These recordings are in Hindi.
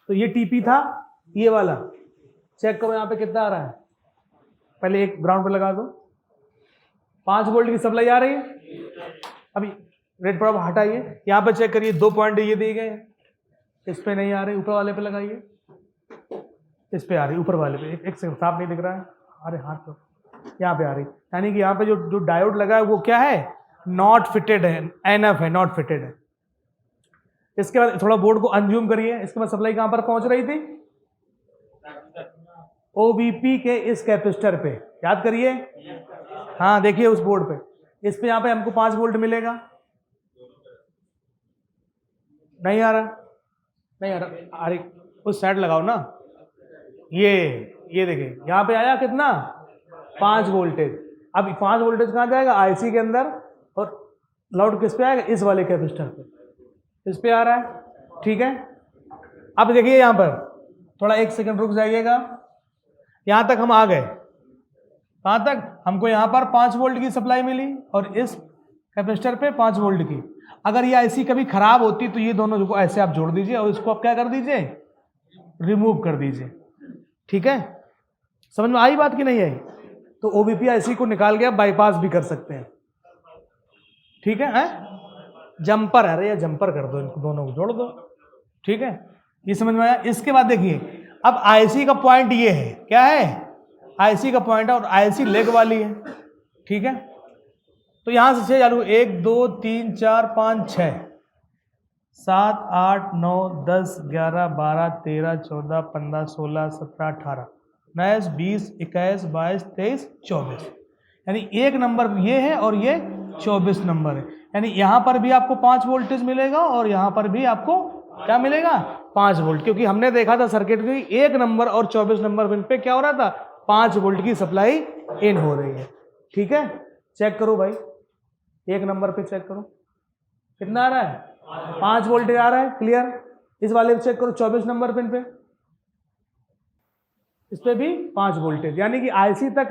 तो ये टीपी था, ये वाला चेक करो यहाँ पे कितना आ रहा है। पहले एक ग्राउंड पे लगा दो, 5 वोल्ट की सप्लाई आ रही है। अभी रेड पर हटाइए, यहाँ पे चेक करिए 2 पॉइंट ये दिए गए हैं, इस पे नहीं आ रहे, ऊपर वाले पे लगाइए, इस पे आ रही, ऊपर वाले पे। एक सेकंड, साफ नहीं दिख रहा है, अरे हाथ तो यहाँ पे आ रही, यानी कि यहाँ पे जो डायोड लगा है वो क्या है, नॉट फिटेड है, एनएफ है, नॉट फिटेड है। इसके बाद थोड़ा बोर्ड को अनजूम करिए, इसके बाद सप्लाई कहां पर पहुंच रही थी, ओबीपी के इस कैपेसिटर पे, याद करिए। हाँ देखिए उस बोर्ड पे, इस पे यहाँ पे हमको 5 वोल्ट मिलेगा, नहीं आ रहा, नहीं आ रहा, अरे उस साइड लगाओ ना, ये देखिए यहाँ पे आया कितना, 5 वोल्टेज। अब 5 वोल्टेज कहाँ जाएगा, आईसी के अंदर, और लाउड किस पे आएगा, इस वाले कैपेसिटर पे, इस पे आ रहा है, ठीक है। अब देखिए यहाँ पर थोड़ा 1 सेकंड रुक जाइएगा, यहां तक हम आ गए, कहां तक, हमको यहां पर 5 वोल्ट की सप्लाई मिली और इस कैपेसिटर पे 5 वोल्ट की। अगर ये ऐसी कभी खराब होती तो ये दोनों को ऐसे आप जोड़ दीजिए और इसको आप क्या कर दीजिए, रिमूव कर दीजिए, ठीक है। समझ में आई बात कि नहीं आई। तो ओबीपी आईसी को निकाल के आप बाईपास भी कर सकते हैं, ठीक है। जंपर है, अरे जंपर कर दो, इनको दोनों को जोड़ दो, ठीक है। ये समझ में आया। इसके बाद देखिए, अब आईसी का पॉइंट ये है, क्या है, आईसी का पॉइंट है और आईसी लेग वाली है, ठीक है। तो यहां से 6 चालू, 1 2 3 4 5 6 7 8 9 10 11 12 13 14 15 16 17 18 19 20 21 22 23 24, यानी एक नंबर ये है और ये 24 नंबर है। यानी यहां पर भी आपको 5 वोल्टेज मिलेगा और यहां पर भी आपको क्या मिलेगा, 5 वोल्ट, क्योंकि हमने देखा था सर्किट की 1 नंबर और 24 नंबर पिन पे क्या हो रहा था, 5 वोल्ट की सप्लाई इन हो रही है, ठीक है। चेक करो भाई, 1 नंबर पे चेक करो कितना आ रहा है, 5 वोल्ट आ रहा है, क्लियर। इस वाले पे चेक करो 24 नंबर पिन पे, इस पे भी 5 वोल्टेज, यानी कि आईसी तक,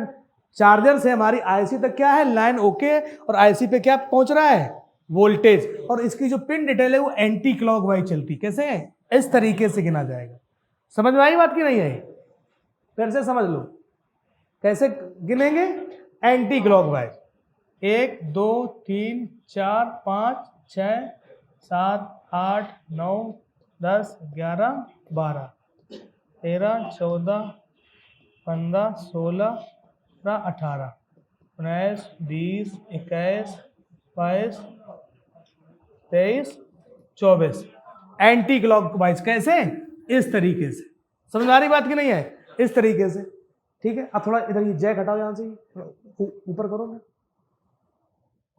चार्जर से हमारी आईसी तक क्या है, लाइन ओके, और आईसी पे क्या पहुंच रहा है, वोल्टेज। और इसकी जो पिन डिटेल है वो एंटी क्लॉकवाइज चलती, कैसे है, इस तरीके से गिना जाएगा। समझ में आई बात की नहीं आई, फिर से समझ लो कैसे गिनेंगे, एंटी क्लॉकवाइज, 1 2 3 4 5 6 7 8 9 10 11 12 13 14 15 16 18 19 20 21 22 23 24, एंटी क्लॉकवाइज, कैसे, इस तरीके से। समझ आ रही बात की नहीं है, इस तरीके से, ठीक है। अब थोड़ा इधर ये जैक हटाओ, यहां से ऊपर करो ना,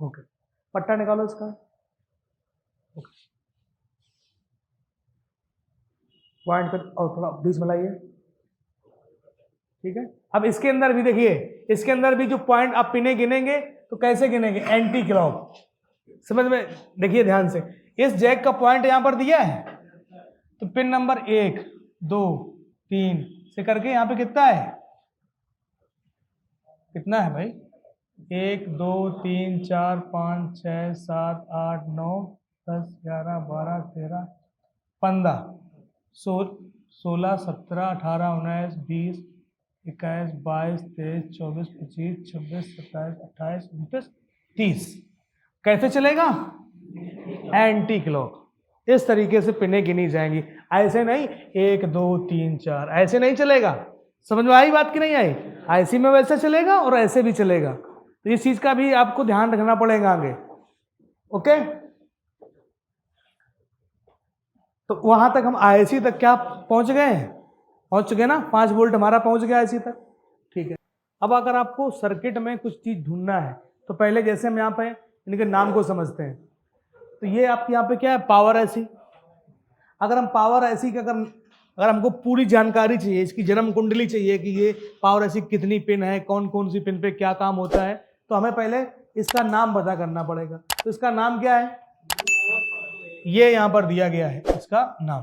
ओके, पट्टा निकालो इसका, ओके, पॉइंट पर और थोड़ा बीच में लाइए, ठीक है। अब इसके अंदर भी देखिए, इसके अंदर भी जो पॉइंट आप पिने गिनेंगे तो कैसे गिनेंगे, एंटी क्लॉक, समझ में, देखिए ध्यान से, इस जैक का पॉइंट यहां पर दिया है, तो पिन नंबर 1 2 3 से करके यहां पे कितना है, कितना है भाई, 1 2 3 4 5 6 7 8 9 10 11 12 13 15 16 17 18 19 20 21 22 23 24 25 26 27 28 29 30, कैसे चलेगा, एंटी क्लॉक, इस तरीके से पिने गिनी जाएंगी, ऐसे नहीं 1 2 3 4, ऐसे नहीं चलेगा। समझ में आई बात की नहीं आई, आईसी में वैसे चलेगा और ऐसे भी चलेगा, तो इस चीज का भी आपको ध्यान रखना पड़ेगा आगे, ओके। तो वहां तक हम आईसी तक क्या पहुंच गए, पहुंच गए ना, 5 वोल्ट हमारा पहुंच गया आईसी तक, ठीक है। अब अगर आपको सर्किट में कुछ चीज ढूंढना है तो पहले जैसे हम यहाँ पे इनके नाम को समझते हैं, तो ये आपके यहाँ पे क्या है, पावर आईसी। अगर हम पावर आईसी का अगर हमको पूरी जानकारी चाहिए, इसकी जन्म कुंडली चाहिए कि ये पावर आईसी कितनी पिन है, कौन कौन सी पिन पे क्या काम होता है, तो हमें पहले इसका नाम पता करना पड़ेगा। तो इसका नाम क्या है, ये यहां पर दिया गया है इसका नाम,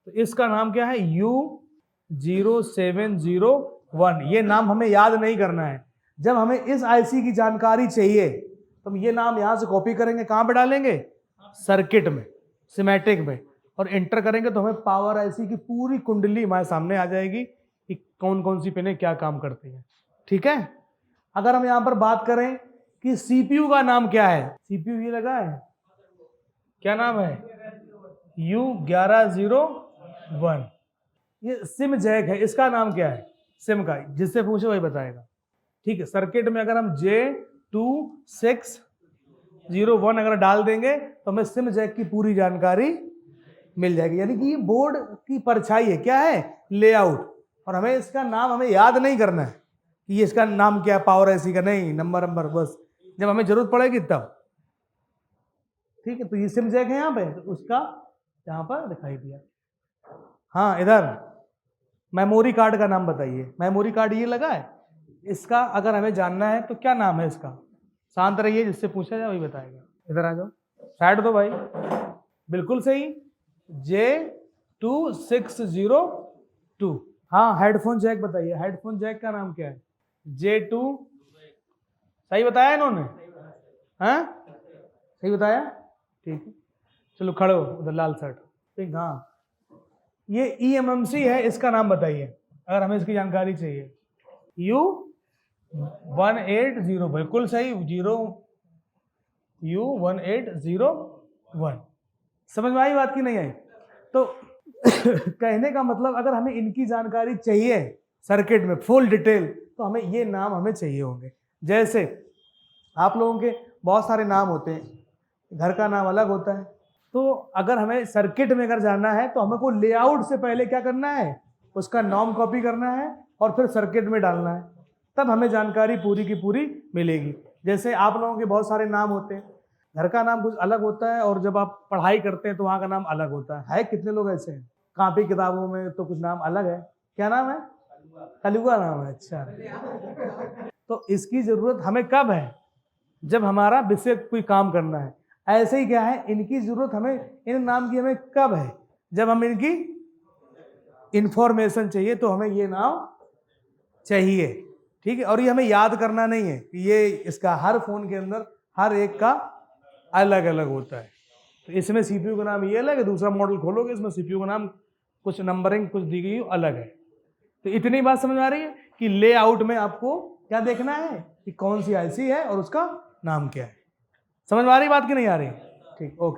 तो इसका नाम क्या है, U0701। ये नाम हमें याद नहीं करना है, जब हमें इस आईसी की जानकारी चाहिए तो हम ये नाम यहां से कॉपी करेंगे, कहां पे डालेंगे, सर्किट में, सिमेटिक में, और एंटर करेंगे तो हमें पावर आईसी की पूरी कुंडली हमारे सामने आ जाएगी कि कौन कौन सी पिनें क्या काम करती हैं। ठीक है, अगर हम यहाँ पर बात करें कि सीपीयू का नाम क्या है, सीपीयू ये लगा है, क्या नाम है, U1101। ये सिम जैक है, इसका नाम क्या है, सिम का, जिससे पूछे वही बताएगा। ठीक है, सर्किट में अगर हम J2601 अगर डाल देंगे तो हमें सिम जैक की पूरी जानकारी मिल जाएगी। यानी कि ये बोर्ड की परछाई है, क्या है, लेआउट। और हमें इसका नाम हमें याद नहीं करना है कि ये इसका नाम क्या है, पावर ऐसी का नहीं, नंबर बस जब हमें जरूरत पड़ेगी तब। ठीक है, तो ये सिम जैक है यहाँ पे, तो उसका यहाँ पर दिखाई दिया। हाँ, इधर मेमोरी कार्ड का नाम बताइए। मेमोरी कार्ड ये लगा है, इसका अगर हमें जानना है तो क्या नाम है इसका। शांत रहिए, जिससे पूछा जाए वही बताएगा। इधर आ जाओ, साइड दो भाई, बिल्कुल सही, J2602। हाँ, हेडफोन जैक बताइए, हेडफोन जैक का नाम क्या है, J2। सही बताया इन्होंने, हाँ सही बताया, ठीक है। चलो खड़े हो, उधर लाल शर्ट, ठीक। हाँ, ये EMMC है, इसका नाम बताइए अगर हमें इसकी जानकारी चाहिए। U180, बिल्कुल सही, U1801। समझ में आई बात की नहीं आई? तो कहने का मतलब अगर हमें इनकी जानकारी चाहिए सर्किट में फुल डिटेल, तो हमें ये नाम हमें चाहिए होंगे। जैसे आप लोगों के बहुत सारे नाम होते हैं, घर का नाम अलग होता है, तो अगर हमें सर्किट में अगर जाना है तो हमको लेआउट से पहले क्या करना है, उसका नाम कॉपी करना है और फिर सर्किट में डालना है, तब हमें जानकारी पूरी की पूरी मिलेगी। जैसे आप लोगों के बहुत सारे नाम होते हैं, घर का नाम कुछ अलग होता है और जब आप पढ़ाई करते हैं तो वहाँ का नाम अलग होता है। कितने लोग ऐसे हैं, कॉपी किताबों में तो कुछ नाम अलग है, क्या नाम है, कलुआ नाम है, अच्छा। तो इसकी जरूरत हमें कब है, जब हमारा विषय कोई काम करना है। ऐसे ही क्या है, इनकी जरूरत हमें, इन नाम की हमें कब है, जब हम इनकी इंफॉर्मेशन चाहिए तो हमें ये नाम चाहिए। ठीक है, और ये हमें याद करना नहीं है कि ये इसका हर फोन के अंदर हर एक का अलग अलग होता है। तो इसमें सीपीयू का नाम ये अलग है, दूसरा मॉडल खोलोगे इसमें सीपीयू का नाम कुछ नंबरिंग कुछ दी गई अलग है। तो इतनी बात समझ में आ रही है कि लेआउट में आपको क्या देखना है कि कौन सी आईसी है और उसका नाम क्या है। समझ में आ रही बात की नहीं आ रही? ठीक, ओके।